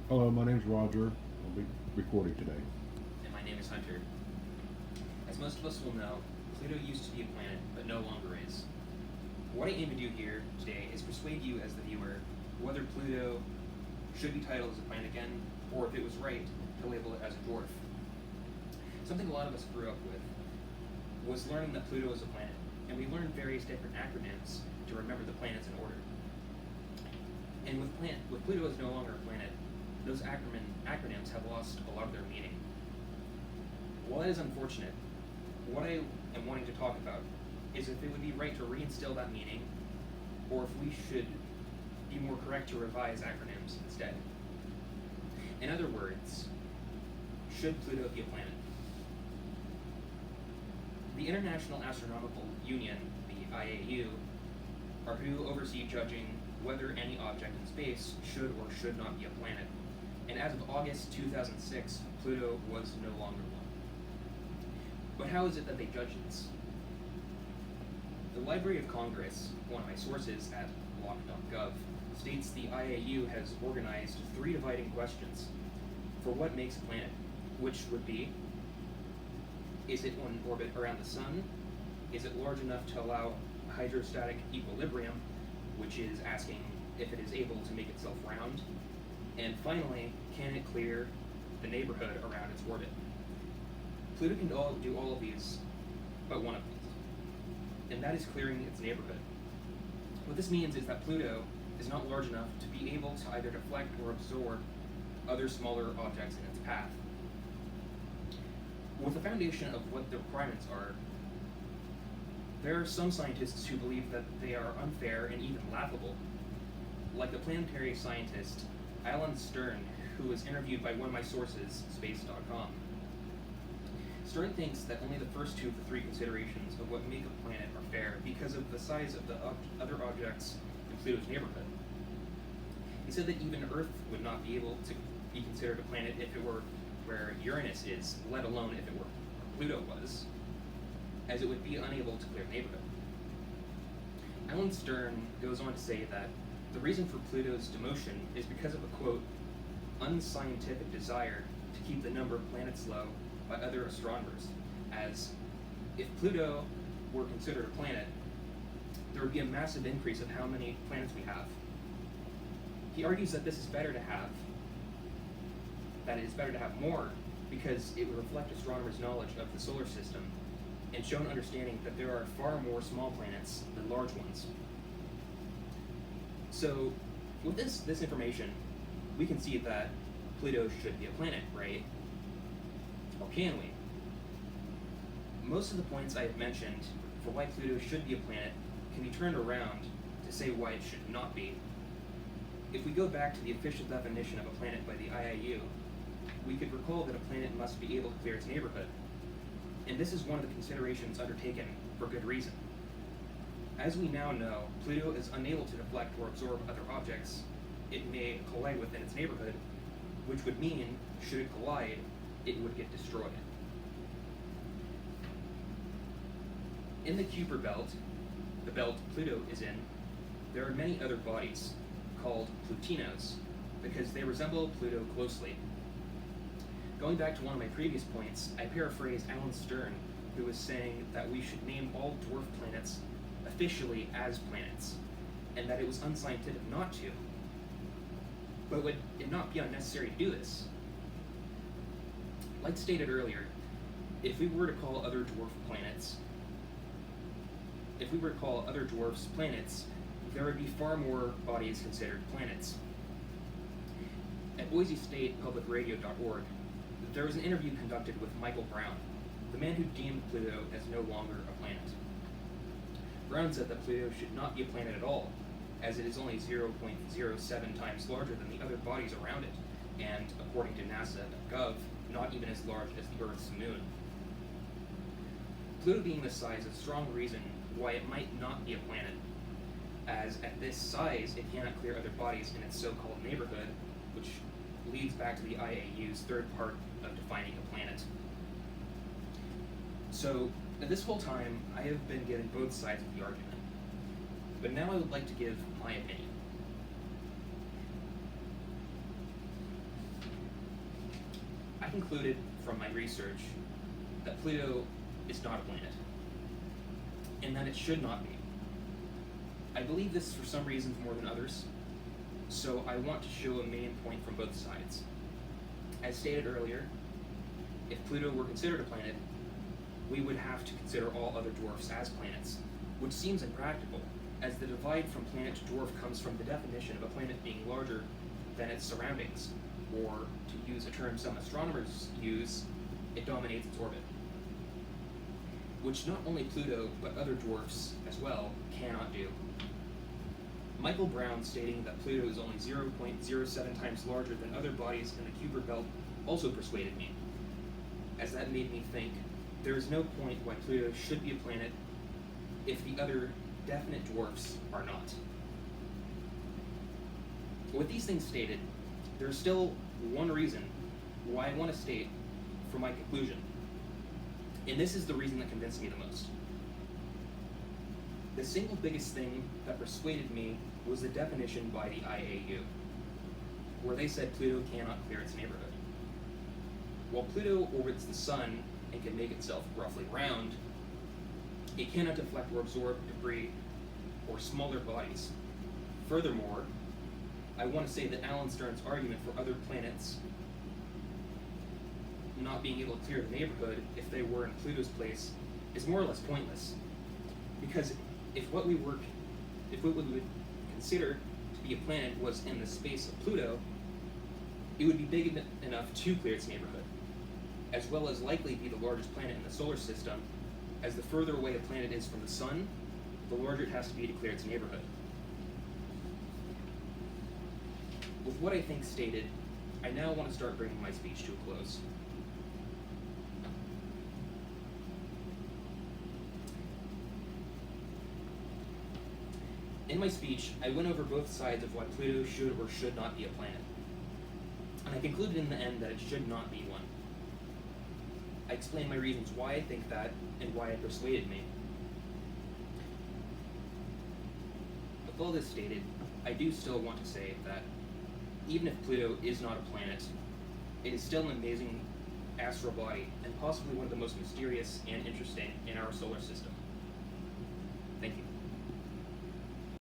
Hello, my name's Roger. I'll be recording today. And my name is Hunter. As most of us will know, Pluto used to be a planet, but no longer is. What I aim to do here today is persuade you as the viewer whether Pluto should be titled as a planet again, or if it was right to label it as a dwarf. Something a lot of us grew up with was learning that Pluto is a planet, and we learned various different acronyms to remember the planets in order. And with Pluto as no longer a planet, those acronyms have lost a lot of their meaning. While that is unfortunate, what I am wanting to talk about is if it would be right to reinstill that meaning, or if we should be more correct to revise acronyms instead. In other words, should Pluto be a planet? The International Astronomical Union, the IAU, are who oversee judging whether any object in space should or should not be a planet. And as of August 2006, Pluto was no longer one. But how is it that they judge this? The Library of Congress, one of my sources at lock.gov, states the IAU has organized 3 dividing questions for what makes a planet, which would be, is it on orbit around the sun? Is it large enough to allow hydrostatic equilibrium, which is asking if it is able to make itself round? And finally, can it clear the neighborhood around its orbit? Pluto can do all of these, but one of these, and that is clearing its neighborhood. What this means is that Pluto is not large enough to be able to either deflect or absorb other smaller objects in its path. With the foundation of what the requirements are, there are some scientists who believe that they are unfair and even laughable, like the planetary scientist Alan Stern, who was interviewed by one of my sources, space.com. Stern thinks that only the first 2 of the 3 considerations of what make a planet are fair because of the size of the other objects in Pluto's neighborhood. He said that even Earth would not be able to be considered a planet if it were where Uranus is, let alone if it were where Pluto was, as it would be unable to clear the neighborhood. Alan Stern goes on to say that the reason for Pluto's demotion is because of a, quote, unscientific desire to keep the number of planets low by other astronomers, as if Pluto were considered a planet, there would be a massive increase of how many planets we have. He argues that this is better to have, that it is better to have more, because it would reflect astronomers' knowledge of the solar system and show an understanding that there are far more small planets than large ones. So, with this information, we can see that Pluto should be a planet, right? Or can we? Most of the points I have mentioned for why Pluto should be a planet can be turned around to say why it should not be. If we go back to the official definition of a planet by the IAU, we could recall that a planet must be able to clear its neighborhood. And this is one of the considerations undertaken for good reason. As we now know, Pluto is unable to deflect or absorb other objects. It may collide within its neighborhood, which would mean, should it collide, it would get destroyed. In the Kuiper belt, the belt Pluto is in, there are many other bodies called Plutinos because they resemble Pluto closely. Going back to one of my previous points, I paraphrased Alan Stern, who was saying that we should name all dwarf planets officially as planets, and that it was unscientific not to. But would it not be unnecessary to do this? Like stated earlier, if we were to call other dwarfs planets, there would be far more bodies considered planets. At BoiseStatePublicRadio.org, there was an interview conducted with Michael Brown, the man who deemed Pluto as no longer a planet. Brown said that Pluto should not be a planet at all, as it is only 0.07 times larger than the other bodies around it, and according to NASA.gov, not even as large as the Earth's moon. Pluto being this size is a strong reason why it might not be a planet, as at this size it cannot clear other bodies in its so-called neighborhood, which leads back to the IAU's third part of defining a planet. So, this whole time, I have been giving both sides of the argument. But now I would like to give my opinion. concluded from my research that Pluto is not a planet, and that it should not be. I believe this for some reasons more than others, so I want to show a main point from both sides. As stated earlier, if Pluto were considered a planet, we would have to consider all other dwarfs as planets, which seems impractical, as the divide from planet to dwarf comes from the definition of a planet being larger than its surroundings, or, to use a term some astronomers use, it dominates its orbit, which not only Pluto, but other dwarfs as well, cannot do. Michael Brown stating that Pluto is only 0.07 times larger than other bodies in the Kuiper belt also persuaded me, as that made me think there is no point why Pluto should be a planet if the other definite dwarfs are not. With these things stated, there is still one reason why I want to state for my conclusion, and this is the reason that convinced me the most. The single biggest thing that persuaded me was the definition by the IAU, where they said Pluto cannot clear its neighborhood. While Pluto orbits the Sun and can make itself roughly round, it cannot deflect or absorb debris or smaller bodies. Furthermore, I want to say that Alan Stern's argument for other planets not being able to clear the neighborhood if they were in Pluto's place is more or less pointless. Because if what we would consider to be a planet was in the space of Pluto, it would be big enough to clear its neighborhood, as well as likely be the largest planet in the solar system, as the further away a planet is from the Sun, the larger it has to be to clear its neighborhood. With what I think stated, I now want to start bringing my speech to a close. In my speech, I went over both sides of why Pluto should or should not be a planet, and I concluded in the end that it should not be one. I explained my reasons why I think that, and why it persuaded me. With all this stated, I do still want to say that even if Pluto is not a planet, it is still an amazing astral body, and possibly one of the most mysterious and interesting in our solar system. Thank you.